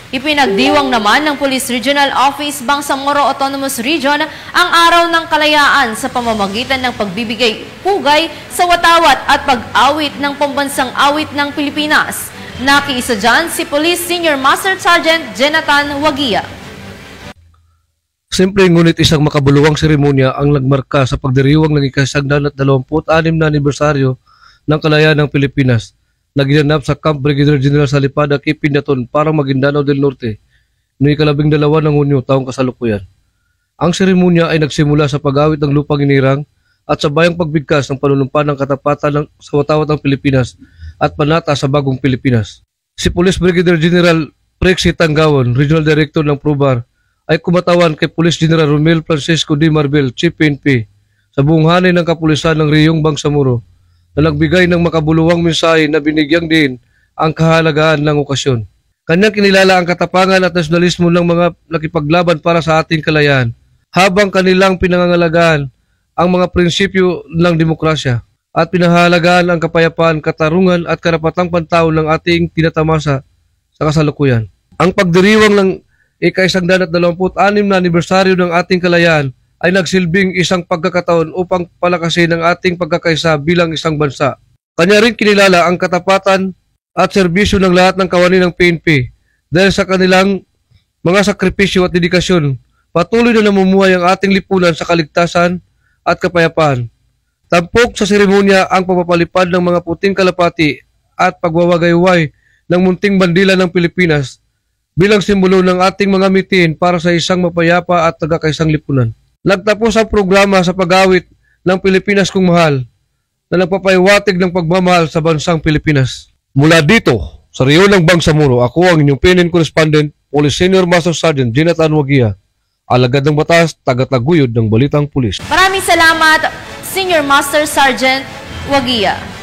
Ipinagdiwang naman ng Police Regional Office Bangsamoro Autonomous Region ang Araw ng Kalayaan sa pamamagitan ng pagbibigay pugay sa watawat at pag-awit ng pambansang awit ng Pilipinas. Nakiisa dyan si Police Senior Master Sergeant Jonathan Wagia. Simple ngunit isang makabuluhang seremonya ang nagmarka sa pagdiriwang ng ika-126 na anibersaryo ng Kalayaan ng Pilipinas na ginanap sa Camp Brigadier General Salipada, Kipinyaton, para Maguindanao del Norte noong ika-12 ng Hunyo taong kasalukuyan. Ang seremonya ay nagsimula sa pag-awit ng lupang inirang at sabayang pagbigkas ng panunumpa ng katapatan sa watawat ng Pilipinas at panata sa bagong Pilipinas. Si Police Brigadier General Prexy Tanggawan, Regional Director ng PROBAR, ay kumatawan kay Police General Romel Francisco D. Marbel, Chief PNP, sa buong hanay ng kapulisan ng Riyong Bangsamoro na nagbigay ng makabuluhang mensahe na binigyang din ang kahalagahan ng okasyon. Kanyang kinilala ang katapangan at nasyonalismo ng mga nakipaglaban para sa ating kalayaan, habang kanilang pinangangalagaan ang mga prinsipyo ng demokrasya at pinahalagaan ang kapayapaan, katarungan at karapatang pantao ng ating tinatamasa sa kasalukuyan. Ang pagdiriwang ng ika-126 na anibersaryo ng ating kalayaan ay nagsilbing isang pagkakataon upang palakasin ang ating pagkakaisa bilang isang bansa. Kanya rin kinilala ang katapatan at serbisyo ng lahat ng kawani ng PNP dahil sa kanilang mga sakripisyo at dedikasyon. Patuloy na namumuhay ang ating lipunan sa kaligtasan at kapayapaan. Tampok sa seremonya ang pagpapalipad ng mga puting kalapati at pagwawagayway ng munting bandila ng Pilipinas bilang simbolo ng ating mga mitin para sa isang mapayapa at tagakaisang lipunan. Nagtapos ang programa sa pag-awit ng Pilipinas Kong Mahal na nagpapahiwatig ng pagmamahal sa bansang Pilipinas. Mula dito, sa Riyon ng Bangsamoro, ako ang inyong PNN Correspondent, Police Senior Master Sergeant Jonathan Wagia, alagad ng batas, tagataguyod ng Balitang Pulis. Maraming salamat, Senior Master Sergeant Wagia.